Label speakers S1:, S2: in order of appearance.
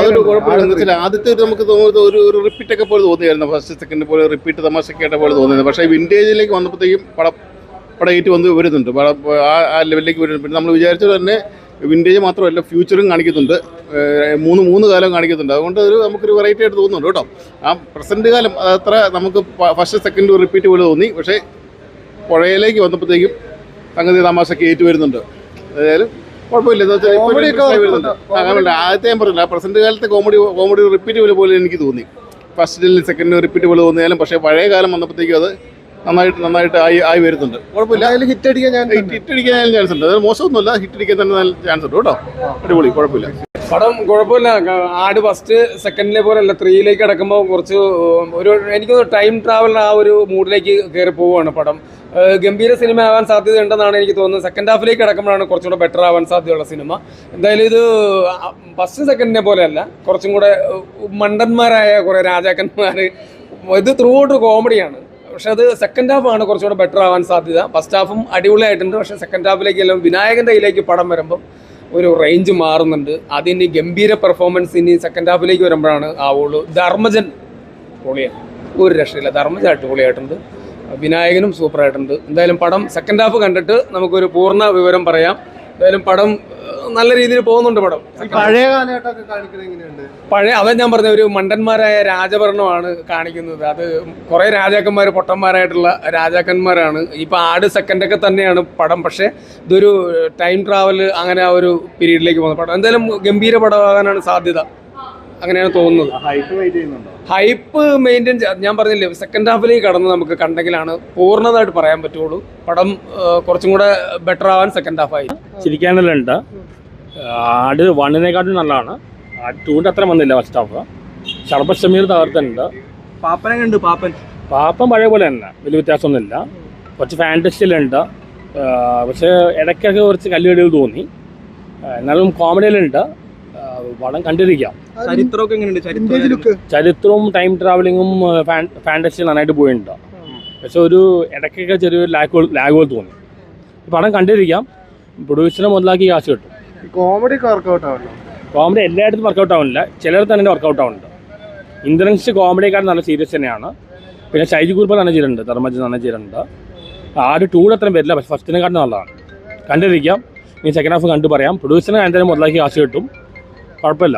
S1: അതൊരു കുഴപ്പമില്ല. ആദ്യത്തെ നമുക്ക് തോന്നുന്നത് ഒരു റിപ്പീറ്റ് ഒക്കെ പോലെ തോന്നിയായിരുന്നു. ഫസ്റ്റ് സെക്കൻഡ് പോലെ റിപ്പീറ്റ് തമാശക്കേട്ട പോലെ തോന്നിയത്. പക്ഷേ വിൻറ്റേജിലേക്ക് വന്നപ്പോഴത്തേക്കും പടം ഏറ്റു വരുന്നുണ്ട്. ആ ലെവലിലേക്ക് വരുന്നുണ്ട്. പിന്നെ നമ്മൾ വിചാരിച്ചത് തന്നെ വിൻറ്റേജ് മാത്രമല്ല, ഫ്യൂച്ചറും കാണിക്കുന്നുണ്ട്. മൂന്ന് കാലം കാണിക്കുന്നുണ്ട്. അതുകൊണ്ട് നമുക്കൊരു വെറൈറ്റി ആയിട്ട് തോന്നുന്നുണ്ട് കേട്ടോ. ആ പ്രസൻറ്റ് കാലം അതത്ര നമുക്ക് ഫസ്റ്റ് സെക്കൻഡ് റിപ്പീറ്റ് പോലെ തോന്നി. പക്ഷേ പുഴയിലേക്ക് വന്നപ്പോഴത്തേക്കും സംഗതി തമാശക്ക് ഏറ്റു വരുന്നുണ്ട്. അതായത് കുഴപ്പമില്ല. വരുന്നുണ്ട്. ആദ്യത്തെ ഞാൻ പറഞ്ഞില്ല, പ്രസൻറ്റ് കാലത്തെ കോമഡി റിപ്പീറ്റ് പോലെ എനിക്ക് തോന്നി. ഫസ്റ്റിൽ സെക്കൻഡ് റിപ്പീറ്റ് പോലെ തോന്നിയാലും പക്ഷേ പഴയ കാലം വന്നപ്പോഴത്തേക്കും അത് നന്നായിട്ട് ആയി വരുന്നുണ്ട്. കുഴപ്പമില്ല. ഹിറ്റ് അടിക്കാൻ ചാൻസ് ഉണ്ട്. അത് മോശമൊന്നുമല്ല, ഹിറ്റ് അടിക്കാൻ തന്നെ നല്ല ചാൻസ് ഉണ്ട് കേട്ടോ. അടിപൊളി, കുഴപ്പമില്ല.
S2: പടം കുഴപ്പമില്ല. ആട് ഫസ്റ്റ് സെക്കൻഡിലെ പോലെ അല്ല, 3 കിടക്കുമ്പോൾ കുറച്ച് എനിക്ക് ടൈം ട്രാവൽ ആ ഒരു മൂഡിലേക്ക് കയറി പോവുകയാണ് പടം. ഗംഭീര സിനിമ ആവാൻ സാധ്യതയുണ്ടെന്നാണ് എനിക്ക് തോന്നുന്നത്. സെക്കൻഡ് ഹാഫിലേക്ക് കിടക്കുമ്പോഴാണ് കുറച്ചുകൂടെ ബെറ്റർ ആവാൻ സാധ്യതയുള്ള സിനിമ. എന്തായാലും ഇത് ഫസ്റ്റ് സെക്കൻഡിനെ പോലെയല്ല, കുറച്ചും കൂടെ മണ്ടന്മാരായ കുറേ രാജാക്കന്മാർ. ഇത് ത്രൂ ഔട്ട് കോമഡിയാണ്. പക്ഷെ അത് സെക്കൻഡ് ഹാഫാണ് കുറച്ചുകൂടെ ബെറ്റർ ആവാൻ സാധ്യത. ഫസ്റ്റ് ഹാഫും അടിപൊളിയായിട്ടുണ്ട്. പക്ഷേ സെക്കൻഡ് ഹാഫിലേക്ക് എല്ലാം വിനായകൻ്റെ കയ്യിലേക്ക് പടം വരുമ്പം ഒരു റേഞ്ച് മാറുന്നുണ്ട്. അതിന് ഗംഭീര പെർഫോമൻസ് ഇനി സെക്കൻഡ് ഹാഫിലേക്ക് വരുമ്പോഴാണ് ആവുള്ളൂ. ധർമ്മജൻ പൊളിയാണ്, ഒരു രക്ഷയില്ല. ധർമ്മജൻ അടിപൊളിയായിട്ടുണ്ട്. വിനായകനും സൂപ്പറായിട്ടുണ്ട്. എന്തായാലും പടം സെക്കൻഡ് ഹാഫ് കണ്ടിട്ട് നമുക്കൊരു പൂർണ്ണ വിവരം പറയാം. എന്തായാലും പടം നല്ല രീതിയിൽ പോകുന്നുണ്ട്. പടം
S3: പഴയ കാലഘട്ടമൊക്കെ കാണിക്കുന്നത് എങ്ങനെയുണ്ട്?
S2: അതാ ഞാൻ പറഞ്ഞ ഒരു മണ്ടന്മാരായ രാജഭരണമാണ് കാണിക്കുന്നത്. അത് കുറേ രാജാക്കന്മാർ പൊട്ടന്മാരായിട്ടുള്ള രാജാക്കന്മാരാണ്. ഇപ്പം ആട് സെക്കൻഡൊക്കെ തന്നെയാണ് പടം. പക്ഷേ ഇതൊരു ടൈം ട്രാവൽ അങ്ങനെ ആ ഒരു പീരീഡിലേക്ക് പോകുന്ന പടം. എന്തായാലും ഗംഭീര പടമാകാനാണ് സാധ്യത, അങ്ങനെയാണ് തോന്നുന്നത്. ഹൈപ്പ് മെയിൻറ്റെയിൻ ഞാൻ പറഞ്ഞില്ലേ, സെക്കൻഡ് ഹാഫിലേക്ക് കടന്ന് നമുക്ക് കണ്ടെങ്കിലാണ് പൂർണ്ണതായിട്ട് പറയാൻ പറ്റുള്ളൂ. പടം കുറച്ചും കൂടെ ബെറ്റർ ആവാൻ സെക്കൻഡ് ഹാഫായി.
S4: ചിരിക്കാനെല്ലാം ഉണ്ട്. ആട് 1-നേക്കാട്ടും നല്ലതാണ്. ആട് 2 അത്ര വന്നില്ല ഫസ്റ്റ് ഹാഫ്. ഷർബത്ത് ഷമീർ തകർത്തുണ്ട്. പാപ്പൻ പഴയ പോലെ തന്നെ, വലിയ വ്യത്യാസമൊന്നുമില്ല. കുറച്ച് ഫാൻറ്റസിയിലുണ്ട്. പക്ഷേ ഇടയ്ക്കൊക്കെ കുറച്ച് കല്ലുകടികൾ തോന്നി. എന്നാലും കോമഡിയിലുണ്ട്. പടം കണ്ടിരിക്കാം. ചരിത്രവും ടൈം ട്രാവലിങ്ങും ഫാൻറ്റസിയും നന്നായിട്ട് പോയിട്ടുണ്ട്. പക്ഷെ ഒരു ഇടയ്ക്കൊക്കെ ചെറിയൊരു ലാഗുകൾ തോന്നി. പടം കണ്ടിരിക്കാം. പ്രൊഡ്യൂസറിനെ മുതലാക്കി കാശ് കിട്ടും.
S3: കോമഡി വർക്കൗട്ട് ആവില്ല.
S4: കോമഡി എല്ലായിടത്തും വർക്കൗട്ട് ആവുന്നില്ല, ചിലർ തന്നെ വർക്കൗട്ട് ആവുന്നുണ്ട്. ഇന്ദ്രൻസ് കോമഡിക്കാരൻ നല്ല സീരിയസ് തന്നെയാണ്. പിന്നെ ഷൈജി കുറുപ്പ് നല്ല ചെയ്തിട്ടുണ്ട്, ധർമ്മജൻ നല്ല ചെയ്തിട്ടുണ്ട്. ആട് 2 അത്രയും വരില്ല, പക്ഷെ ഫസ്റ്റിനെക്കാട്ടും നല്ലതാണ്. കണ്ടിരിക്കാം. ഇനി സെക്കൻഡ് ഹാഫ് കണ്ടു പറയാം. പ്രൊഡ്യൂസറിനെ എന്തായാലും മുതലാക്കി കാശ് കിട്ടും. കുഴപ്പമില്ല.